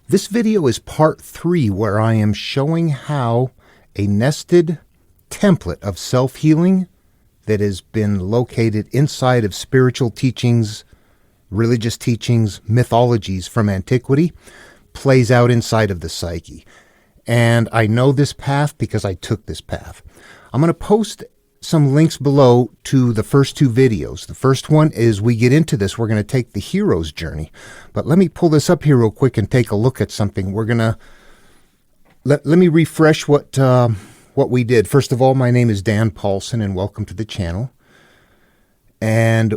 This video is part 3 where I am showing how a nested template of self-healing that has been located inside of spiritual teachings, religious teachings, mythologies from antiquity plays out inside of the psyche. And I know this path because I took this path. I'm going to post some links below to the first 2 videos. The first one is we get into this. We're going to take the hero's journey. But let me pull this up here real quick and take a look at something. We're going to let me refresh what we did. First of all, my name is Dan Paulson and welcome to the channel. And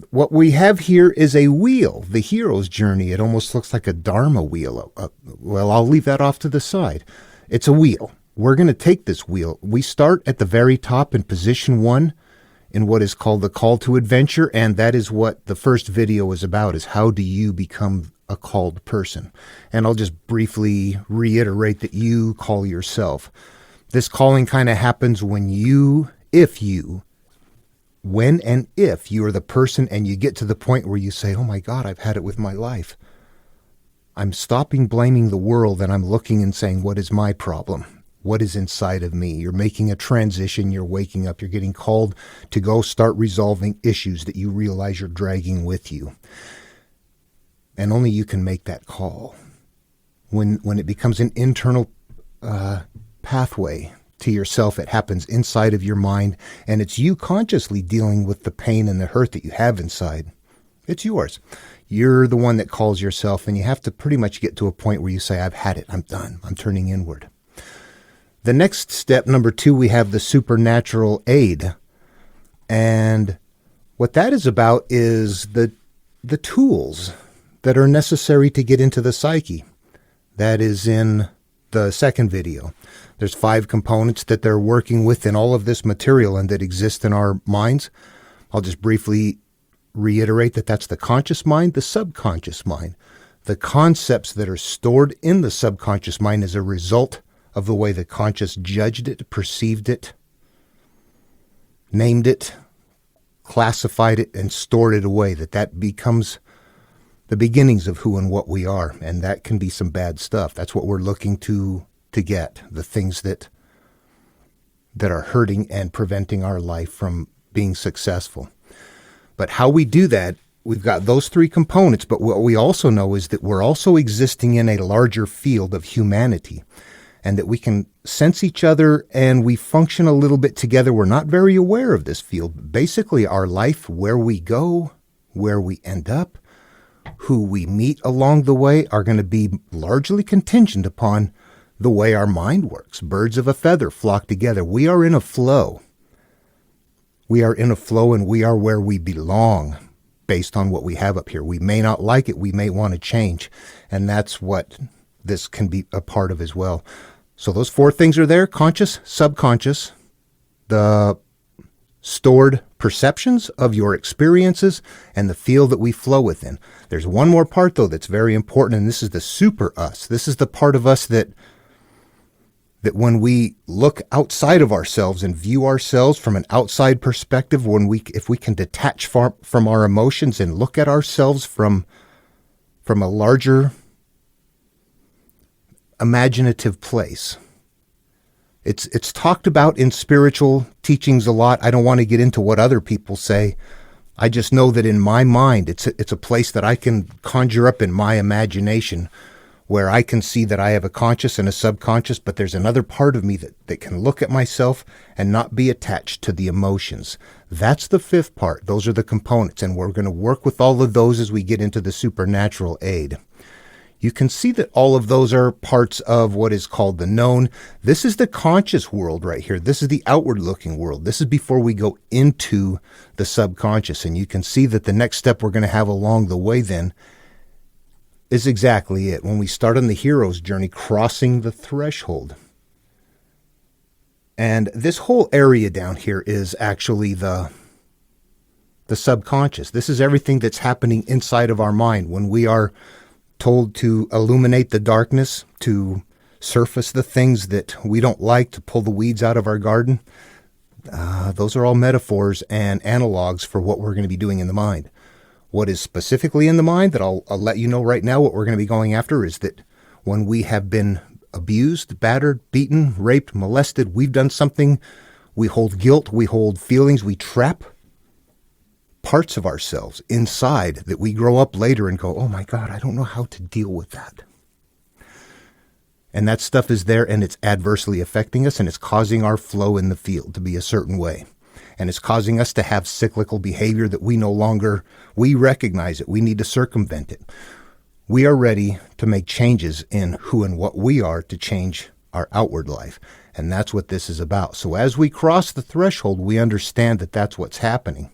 what we have here is a wheel, the hero's journey. It almost looks like a Dharma wheel. Well, I'll leave that off to the side. It's a wheel. We're going to take this wheel. We start at the very top in position 1 in what is called the call to adventure, and that is what the first video is about, is how do you become a called person. And I'll just briefly reiterate that you call yourself. This calling kind of happens when and if you are the person and you get to the point where you say, oh my God, I've had it with my life. I'm stopping blaming the world and I'm looking and saying, what is my problem? What is inside of me? You're making a transition. You're waking up. You're getting called to go start resolving issues that you realize you're dragging with you. And only you can make that call. When it becomes an internal pathway to yourself, it happens inside of your mind, and it's you consciously dealing with the pain and the hurt that you have inside. It's yours. You're the one that calls yourself, and you have to pretty much get to a point where you say, I've had it. I'm done. I'm turning inward. The next step, number 2, we have the supernatural aid. And what that is about is the tools that are necessary to get into the psyche. That is in the second video. There's 5 components that they're working with in all of this material and that exist in our minds. I'll just briefly reiterate that that's the conscious mind, the subconscious mind. The concepts that are stored in the subconscious mind as a result of the way the conscious judged it, perceived it, named it, classified it, and stored it away, that becomes the beginnings of who and what we are. And that can be some bad stuff. That's what we're looking to get, the things that are hurting and preventing our life from being successful. But how we do that, we've got those 3 components, but what we also know is that we're also existing in a larger field of humanity, and that we can sense each other and we function a little bit together. We're not very aware of this field. Basically, our life, where we go, where we end up, who we meet along the way are going to be largely contingent upon the way our mind works. Birds of a feather flock together. We are in a flow. We are in a flow, and we are where we belong based on what we have up here. We may not like it. We may want to change. And that's what this can be a part of as well. So those 4 things are there: conscious, subconscious, the stored perceptions of your experiences, and the field that we flow within. There's one more part, though, that's very important, and this is the super us. This is the part of us that when we look outside of ourselves and view ourselves from an outside perspective, if we can detach from our emotions and look at ourselves from a larger imaginative place. It's talked about in spiritual teachings a lot. I don't want to get into what other people say. I just know that in my mind, it's a place that I can conjure up in my imagination, where I can see that I have a conscious and a subconscious, but there's another part of me that can look at myself and not be attached to the emotions. That's the 5th part. Those are the components, and we're going to work with all of those as we get into the supernatural aid. You can see that all of those are parts of what is called the known. This is the conscious world right here. This is the outward-looking world. This is before we go into the subconscious, and you can see that the next step we're going to have along the way then is exactly it. When we start on the hero's journey, crossing the threshold. And this whole area down here is actually the subconscious. This is everything that's happening inside of our mind when we are told to illuminate the darkness, to surface the things that we don't like, to pull the weeds out of our garden. Those are all metaphors and analogs for what we're going to be doing in the mind. What is specifically in the mind that I'll let you know right now, what we're going to be going after, is that when we have been abused, battered, beaten, raped, molested, we've done something, we hold guilt, we hold feelings, we trap parts of ourselves inside that we grow up later and go, oh my God, I don't know how to deal with that. And that stuff is there, and it's adversely affecting us, and it's causing our flow in the field to be a certain way. And it's causing us to have cyclical behavior that we recognize it. We need to circumvent it. We are ready to make changes in who and what we are to change our outward life. And that's what this is about. So as we cross the threshold, we understand that that's what's happening.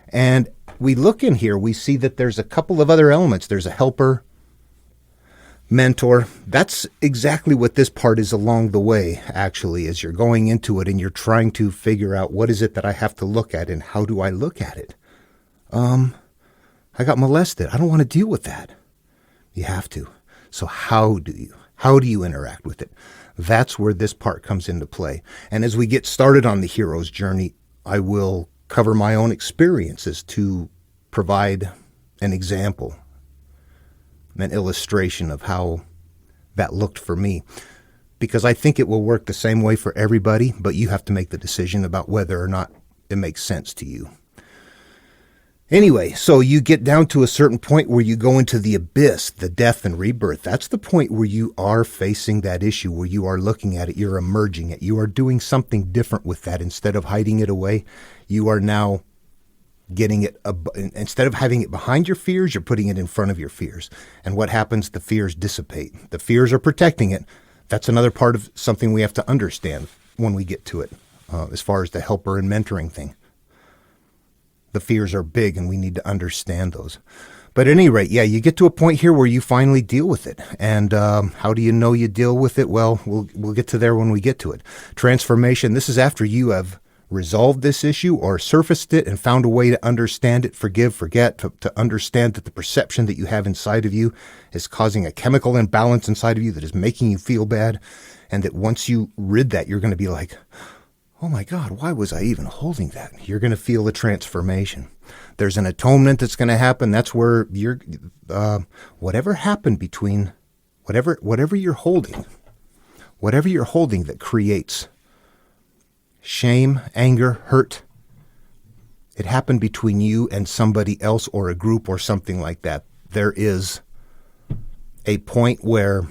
And we look in here, we see that there's a couple of other elements. There's a helper, mentor. That's exactly what this part is along the way, actually, as you're going into it and you're trying to figure out what is it that I have to look at and how do I look at it? I got molested. I don't want to deal with that. You have to. So how do you? How do you interact with it? That's where this part comes into play. And as we get started on the hero's journey, I will cover my own experiences to provide an example, an illustration of how that looked for me. Because I think it will work the same way for everybody, but you have to make the decision about whether or not it makes sense to you. Anyway, so you get down to a certain point where you go into the abyss, the death and rebirth. That's the point where you are facing that issue, where you are looking at it, you're emerging it, you are doing something different with that. Instead of hiding it away, you are now getting it, instead of having it behind your fears, you're putting it in front of your fears. And what happens? The fears dissipate. The fears are protecting it. That's another part of something we have to understand when we get to it, as far as the helper and mentoring thing. The fears are big and we need to understand those. But at any rate, yeah, you get to a point here where you finally deal with it. And how do you know you deal with it? Well, we'll get to there when we get to it. Transformation, this is after you have resolved this issue or surfaced it and found a way to understand it, forgive, forget, to understand that the perception that you have inside of you is causing a chemical imbalance inside of you that is making you feel bad. And that once you rid that, you're going to be like, oh my God, why was I even holding that? You're going to feel the transformation. There's an atonement that's going to happen. That's where you're, whatever happened between, whatever you're holding that creates shame, anger, hurt, it happened between you and somebody else or a group or something like that. There is a point where,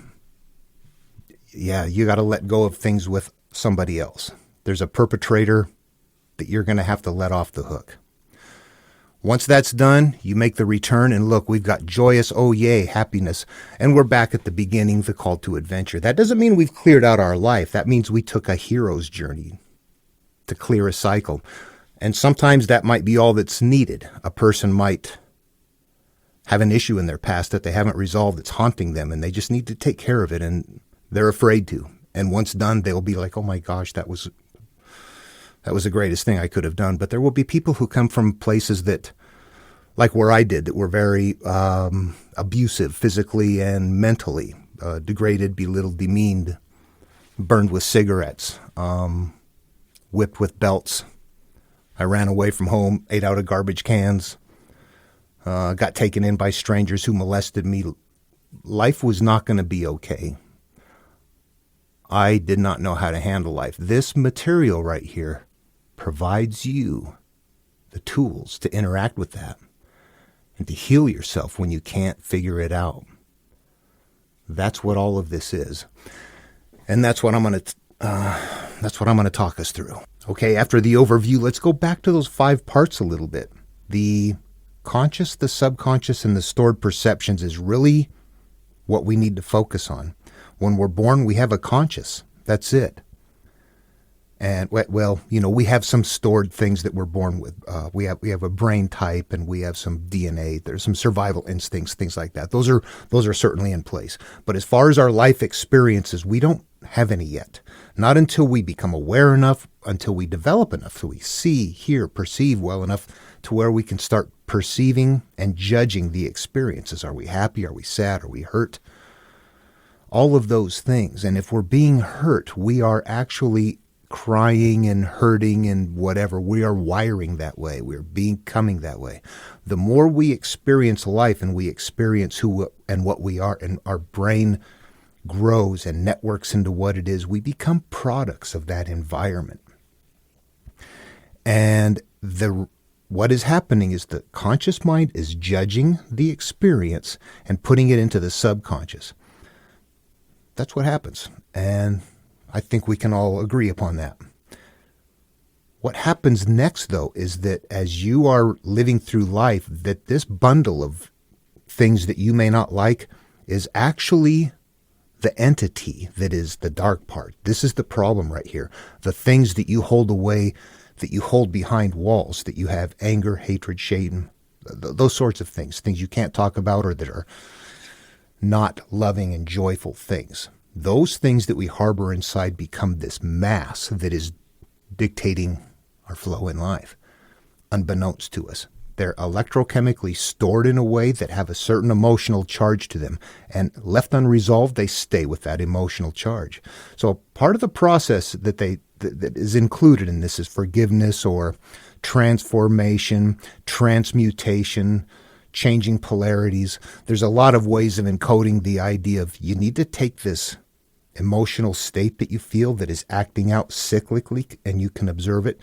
yeah, you got to let go of things with somebody else. There's a perpetrator that you're going to have to let off the hook. Once that's done, you make the return, and look, we've got joyous, oh yay, happiness, and we're back at the beginning, the call to adventure. That doesn't mean we've cleared out our life. That means we took a hero's journey to clear a cycle. And sometimes that might be all that's needed. A person might have an issue in their past that they haven't resolved that's haunting them, and they just need to take care of it, and they're afraid to. And once done, they'll be like, oh my gosh, that was the greatest thing I could have done. But there will be people who come from places that, like where I did, that were very abusive physically and mentally, degraded, belittled, demeaned, burned with cigarettes, whipped with belts. I ran away from home, ate out of garbage cans, got taken in by strangers who molested me. Life was not going to be okay. I did not know how to handle life. This material right here provides you the tools to interact with that and to heal yourself when you can't figure it out. That's what all of this is. And that's what I'm going to talk us through. Okay, after the overview, let's go back to those 5 parts a little bit. The conscious, the subconscious, and the stored perceptions is really what we need to focus on. When we're born, we have a conscious. That's it. And, well, you know, we have some stored things that we're born with. We have a brain type, and we have some DNA. There's some survival instincts, things like that. Those are certainly in place. But as far as our life experiences, we don't have any yet. Not until we become aware enough, until we develop enough, so we see, hear, perceive well enough to where we can start perceiving and judging the experiences. Are we happy? Are we sad? Are we hurt? All of those things. And if we're being hurt, we are actually crying and hurting and whatever. We are wiring that way. We're becoming that way. The more we experience life and we experience who and what we are, and our brain grows and networks into what it is, we become products of that environment. And what is happening is the conscious mind is judging the experience and putting it into the subconscious. That's what happens. And I think we can all agree upon that. What happens next, though, is that as you are living through life, that this bundle of things that you may not like is actually the entity that is the dark part. This is the problem right here. The things that you hold away, that you hold behind walls, that you have anger, hatred, shame, those sorts of things you can't talk about or that are not loving and joyful things. Those things that we harbor inside become this mass that is dictating our flow in life, unbeknownst to us. They're electrochemically stored in a way that have a certain emotional charge to them, and left unresolved, they stay with that emotional charge. So part of the process that is included in this is forgiveness or transformation, transmutation, changing polarities. There's a lot of ways of encoding the idea of you need to take this emotional state that you feel that is acting out cyclically, and you can observe it,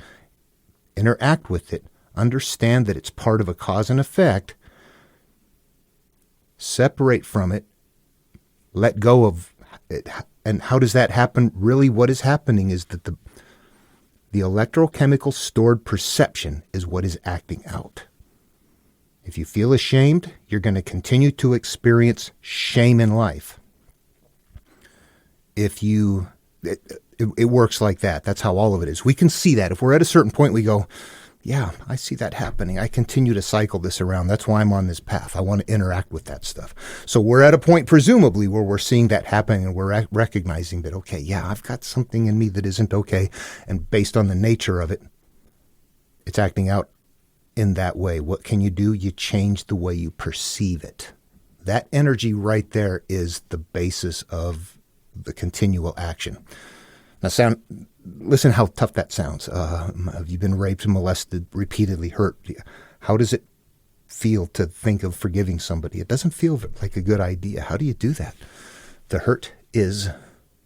interact with it, understand that it's part of a cause and effect, separate from it, let go of it. And how does that happen? Really, what is happening is that the electrochemical stored perception is what is acting out. If you feel ashamed, you're going to continue to experience shame in life. It works like that. That's how all of it is. We can see that. If we're at a certain point, we go, yeah, I see that happening. I continue to cycle this around. That's why I'm on this path. I want to interact with that stuff. So we're at a point, presumably, where we're seeing that happening and we're recognizing that, okay, yeah, I've got something in me that isn't okay. And based on the nature of it, it's acting out in that way. What can you do? You change the way you perceive it. That energy right there is the basis of the continual action. Now, listen how tough that sounds. Have you been raped and molested, repeatedly hurt? How does it feel to think of forgiving somebody? It doesn't feel like a good idea. How do you do that? The hurt is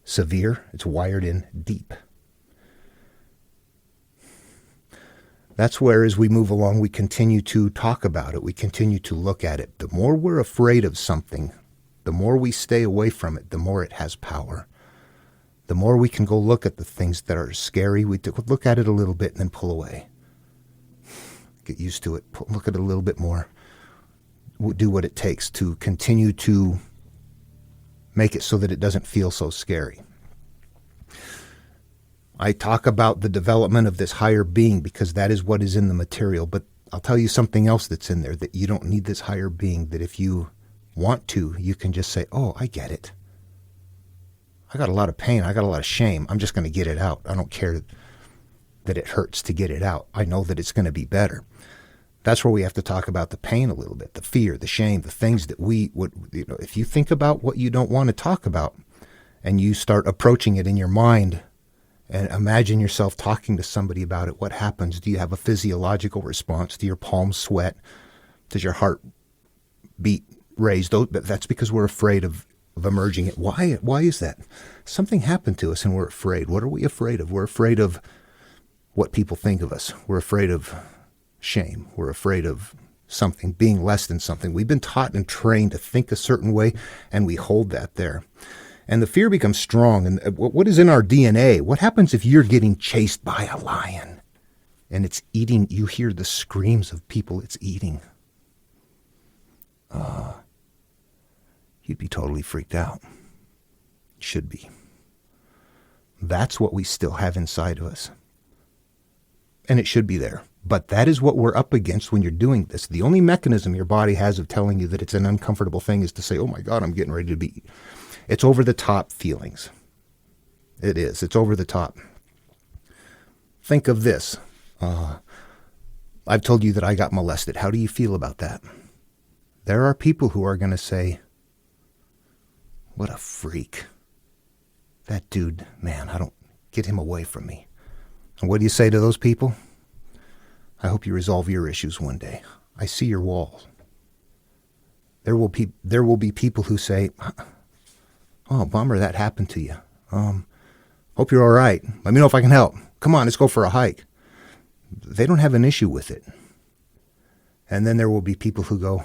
severe. It's wired in deep. That's where, as we move along, we continue to talk about it. We continue to look at it. The more we're afraid of something, the more we stay away from it, the more it has power. The more we can go look at the things that are scary, we look at it a little bit and then pull away. Get used to it. Look at it a little bit more. Do what it takes to continue to make it so that it doesn't feel so scary. I talk about the development of this higher being because that is what is in the material, but I'll tell you something else that's in there, that you don't need this higher being, that if you want to, you can just say, oh, I get it. I got a lot of pain. I got a lot of shame. I'm just going to get it out. I don't care that it hurts to get it out. I know that it's going to be better. That's where we have to talk about the pain a little bit, the fear, the shame, the things that we would, if you think about what you don't want to talk about and you start approaching it in your mind and imagine yourself talking to somebody about it, what happens? Do you have a physiological response? Do your palms sweat? Does your heart beat raise? That's because we're afraid of emerging it. Why is that? Something happened to us and we're afraid. What are we afraid of? We're afraid of what people think of us. We're afraid of shame. We're afraid of something, being less than something. We've been taught and trained to think a certain way, and we hold that there. And the fear becomes strong. And what is in our DNA? What happens if you're getting chased by a lion and it's eating? You hear the screams of people it's eating. You'd be totally freaked out. Should be. That's what we still have inside of us. And it should be there. But that is what we're up against when you're doing this. The only mechanism your body has of telling you that it's an uncomfortable thing is to say, oh my God, I'm getting ready to be. It's over the top feelings. It is. It's over the top. Think of this. I've told you that I got molested. How do you feel about that? There are people who are going to say, what a freak. That dude, man, I don't get him away from me. And what do you say to those people? I hope you resolve your issues one day. I see your wall. There will be people who say, Oh, bummer that happened to you. Hope you're all right. Let me know if I can help. Come on, let's go for a hike. They don't have an issue with it. And then there will be people who go,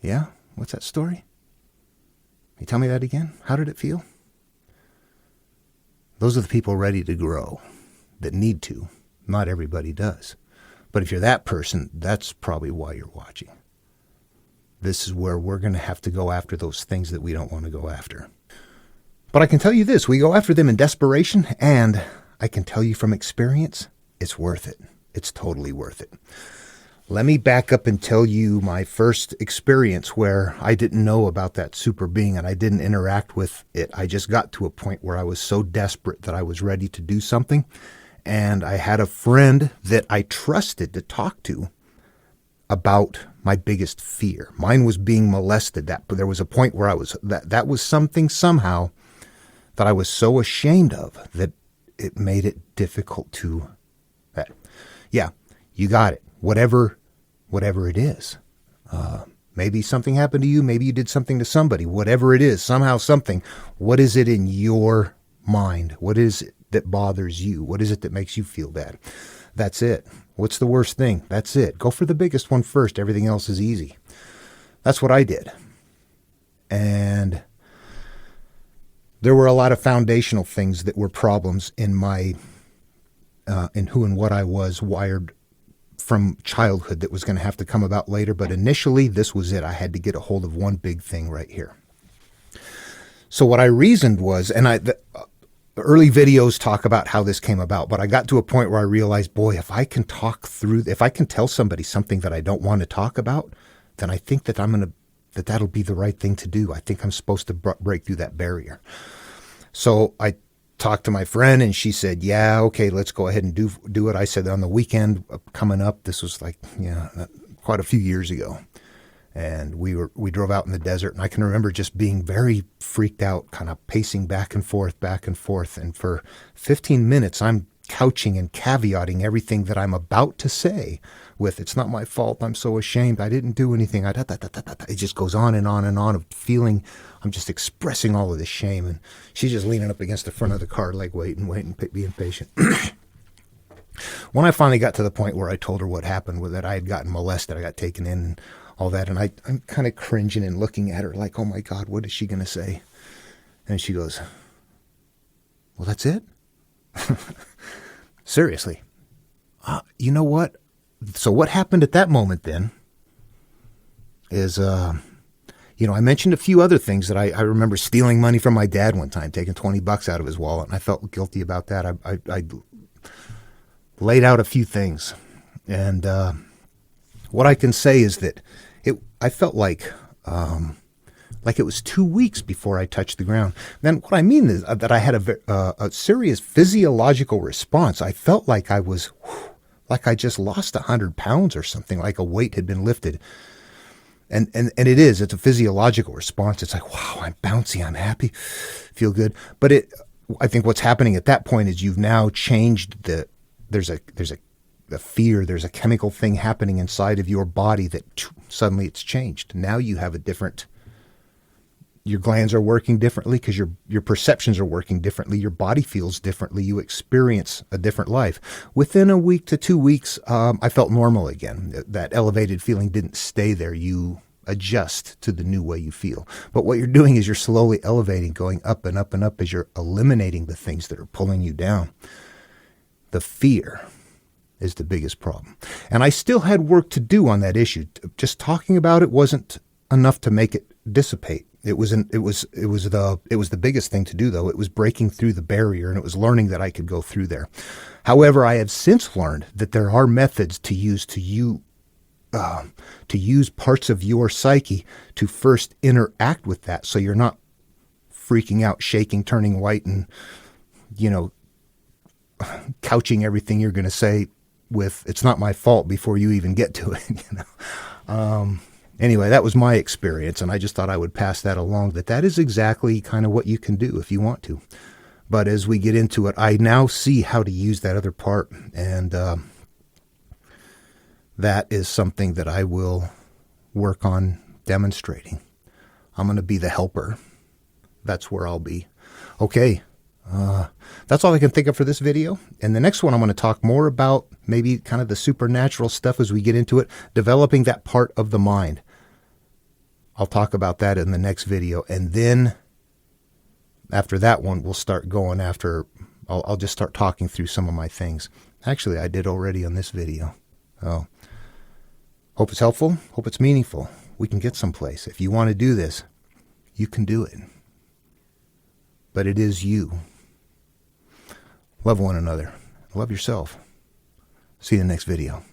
yeah, what's that story? Can you tell me that again? How did it feel? Those are the people ready to grow that need to. Not everybody does. But if you're that person, that's probably why you're watching. This is where we're going to have to go after those things that we don't want to go after. But I can tell you this, we go after them in desperation, and I can tell you from experience, it's worth it. It's totally worth it. Let me back up and tell you my first experience where I didn't know about that super being and I didn't interact with it. I just got to a point where I was so desperate that I was ready to do something. And I had a friend that I trusted to talk to about my biggest fear. Mine was being molested. But there was a point where that was something somehow that I was so ashamed of that it made it difficult to, yeah, you got it. Whatever it is. Maybe something happened to you. Maybe you did something to somebody. Whatever it is, somehow something. What is it in your mind? What is it that bothers you? What is it that makes you feel bad? That's it. What's the worst thing? That's it. Go for the biggest one first. Everything else is easy. That's what I did. And there were a lot of foundational things that were problems in my, in who and what I was wired from childhood that was going to have to come about later. But initially, this was it. I had to get a hold of one big thing right here. So what I reasoned was, and the early videos talk about how this came about, but I got to a point where I realized, boy, if I can tell somebody something that I don't want to talk about, then I think that that'll be the right thing to do. I think I'm supposed to break through that barrier. So I talked to my friend and she said, yeah, okay, let's go ahead and do it. I said, on the weekend coming up, this was like, quite a few years ago. And we drove out in the desert, and I can remember just being very freaked out, kind of pacing back and forth. And for 15 minutes, I'm couching and caveating everything that I'm about to say with, it's not my fault. I'm so ashamed. I didn't do anything. It just goes on and on and on of feeling, I'm just expressing all of this shame. And she's just leaning up against the front of the car, like waiting, being patient. When I finally got to the point where I told her what happened, was that I had gotten molested, I got taken in and all that. And I'm kind of cringing and looking at her like, oh my God, what is she going to say? And she goes, well, that's it? Seriously. You know what? So what happened at that moment then is, I mentioned a few other things that I remember stealing money from my dad one time, taking $20 out of his wallet, and I felt guilty about that. I laid out a few things. And what I can say is that I felt like it was 2 weeks before I touched the ground. Then what I mean is that I had a serious physiological response. I felt like I was, like I just lost 100 pounds or something, like a weight had been lifted. And it's a physiological response. It's like, wow, I'm bouncy, I'm happy, feel good. But I think what's happening at that point is you've now changed there's a fear, there's a chemical thing happening inside of your body that suddenly it's changed. Now you have your glands are working differently because your perceptions are working differently. Your body feels differently. You experience a different life. Within a week to 2 weeks, I felt normal again. That elevated feeling didn't stay there. You adjust to the new way you feel. But what you're doing is you're slowly elevating, going up and up and up as you're eliminating the things that are pulling you down. The fear is the biggest problem. And I still had work to do on that issue. Just talking about it wasn't enough to make it dissipate. It was the biggest thing to do, though. It was breaking through the barrier, and it was learning that I could go through there. However, I have since learned that there are methods to use parts of your psyche to first interact with that, so you're not freaking out, shaking, turning white, and couching everything you're going to say with, it's not my fault, before you even get to it. Anyway, that was my experience, and I just thought I would pass that along, that is exactly kind of what you can do if you want to. But as we get into it, I now see how to use that other part, and that is something that I will work on demonstrating. I'm going to be the helper, that's where I'll be. Okay. That's all I can think of for this video. And the next one, I'm going to talk more about maybe kind of the supernatural stuff as we get into it, developing that part of the mind. I'll talk about that in the next video. And then after that one, we'll start going after, I'll just start talking through some of my things. Actually, I did already on this video. Oh, hope it's helpful. Hope it's meaningful. We can get someplace. If you want to do this, you can do it. But it is you. Love one another. Love yourself. See you in the next video.